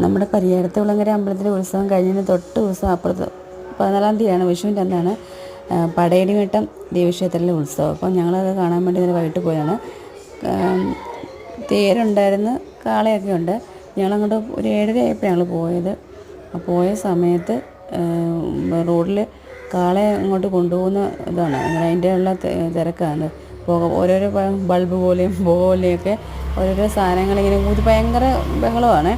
നമ്മുടെ പരിയാരത്തുകുളങ്ങര അമ്പലത്തിലെ ഉത്സവം കഴിഞ്ഞതിന് തൊട്ട് ദിവസം അപ്പുറത്ത് 14-ാം തീയതിയാണ്, വിഷുവിൻ്റെ അന്നാണ് പടയണിമേട്ടം ദേവീക്ഷേത്രത്തിലെ ഉത്സവം. അപ്പം ഞങ്ങളത് കാണാൻ വേണ്ടി ഇന്നലെ വൈകിട്ട് പോയതാണ്. തേരുണ്ടായിരുന്നു, കാളയൊക്കെ ഉണ്ട്. ഞങ്ങളങ്ങോട്ട് ഒരു 7:30 ആയപ്പോൾ ഞങ്ങൾ പോയത്. പോയ സമയത്ത് റോഡിൽ കാളയെ അങ്ങോട്ട് കൊണ്ടുപോകുന്ന ഇതാണ്, അങ്ങനെ അതിൻ്റെ ഉള്ള തിരക്കാണ്. ഓരോരോ ബൾബ് പോലെയും പോലെയൊക്കെ ഓരോരോ സാധനങ്ങളിങ്ങനെ ഊതി ഭയങ്കര ബഹളമാണ്.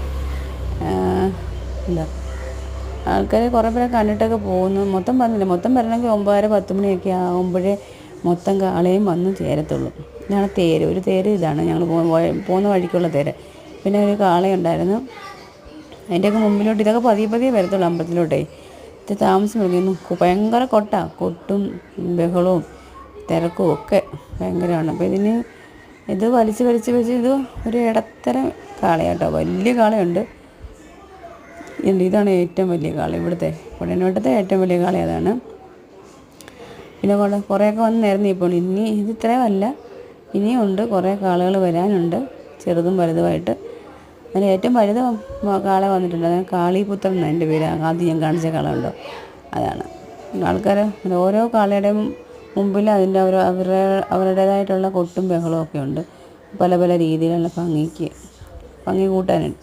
എന്താ ആൾക്കാർ കുറേ പേരെ കണ്ടിട്ടൊക്കെ പോകുന്നു. മൊത്തം പറഞ്ഞില്ല, മൊത്തം വരണമെങ്കിൽ 9:30-10 മണിയൊക്കെ ആകുമ്പോഴേ മൊത്തം കാളയും വന്ന് ചേരത്തുള്ളൂ. ഇതാണ് തേര്, ഒരു തേര് ഇതാണ് ഞങ്ങൾ പോകുന്ന വഴിക്കുള്ള തേര്. പിന്നെ ഒരു കാളയുണ്ടായിരുന്നു. അതിൻ്റെയൊക്കെ മുമ്പിലോട്ട് ഇതൊക്കെ പതിയെ വരത്തുള്ളൂ അമ്പലത്തിലോട്ടേ. ഇത് താമസം വിളിക്കുന്നു. ഭയങ്കര കൊട്ടും ബഹളവും തിരക്കും ഒക്കെ ഭയങ്കരമാണ്. അപ്പോൾ ഇത് വലിച്ച് ഇത് ഒരു ഇടത്തരം കാളയാട്ടോ. വലിയ കാളയുണ്ട്. ഇതാണ് ഏറ്റവും വലിയ കാള, ഇവിടുത്തെ പടയണിമേട്ടത്തെ ഏറ്റവും വലിയ കാള അതാണ്. പിന്നെ കുറേയൊക്കെ വന്ന് നിരന്ന് ഇപ്പോൾ ഇനി ഇത് ഇത്രയുമല്ല, ഇനിയും ഉണ്ട്, കുറേ കാളകൾ വരാനുണ്ട്, ചെറുതും വലുതുമായിട്ട്. അതിന് ഏറ്റവും വലുത് കാള വന്നിട്ടുണ്ട്. അതാണ് കാളിപുത്രൻ എന്നാണ് എൻ്റെ പേര്. ആദ്യം ഞാൻ കാണിച്ച കാള ഉണ്ടോ, അതാണ്. ആൾക്കാർ ഓരോ കാളയുടെയും മുമ്പിൽ അതിൻ്റെ അവരുടേതായിട്ടുള്ള കൊട്ടും ബഹളവും ഒക്കെ ഉണ്ട്. പല രീതിയിലുള്ള ഭംഗി കൂട്ടാനുണ്ട്.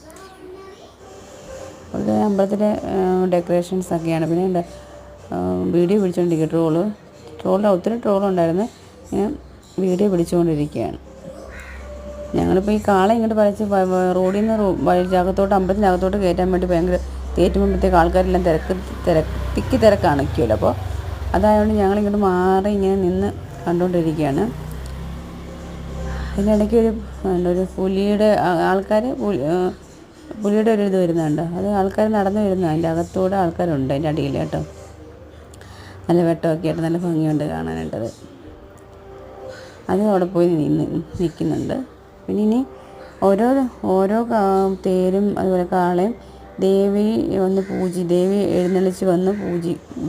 അവിടെ അമ്പലത്തിലെ ഡെക്കറേഷൻസൊക്കെയാണ്. പിന്നെ എന്താ വീഡിയോ പിടിച്ചുകൊണ്ടിരിക്കുക, ട്രോളിൽ ഒത്തിരി ട്രോളുണ്ടായിരുന്നു. ഞാൻ വീഡിയോ പിടിച്ചുകൊണ്ടിരിക്കുകയാണ്. ഞങ്ങളിപ്പോൾ ഈ കാള ഇങ്ങോട്ട് വലിച്ച് റോഡിൽ നിന്ന് അമ്പലത്തിനകത്തോട്ട് കയറ്റാൻ വേണ്ടി ഭയങ്കര കയറ്റുമ്പോഴത്തേക്ക് ആൾക്കാരെല്ലാം തിരക്കാണ് നിൽക്കുമല്ലോ. അപ്പോൾ അതായതുകൊണ്ട് ഞങ്ങളിങ്ങോട്ട് മാറി ഇങ്ങനെ നിന്ന് കണ്ടുകൊണ്ടിരിക്കുകയാണ്. അതിനിടയ്ക്ക് ഒരു പുലിയുടെ പുലിയുടെ ഒരു ഇത് വരുന്നുണ്ട്. അത് ആൾക്കാർ നടന്നു വരുന്നു. അതിൻ്റെ അകത്തൂടെ ആൾക്കാരുണ്ട്, അതിൻ്റെ അടിയിൽ കേട്ടോ. നല്ല വെട്ടമൊക്കെ ആയിട്ട് നല്ല ഭംഗിയുണ്ട് കാണാനായിട്ടത്. അത് അവിടെ പോയി നിൽക്കുന്നുണ്ട്. പിന്നെ ഇനി ഓരോ തേരും അതുപോലെ കാളയും ദേവി ദേവി എഴുന്നള്ളിച്ച് വന്ന്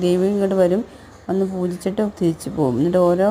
ദേവി ഇങ്ങോട്ട് വരും, വന്ന് പൂജിച്ചിട്ട് തിരിച്ചു പോകും. എന്നിട്ട് ഓരോ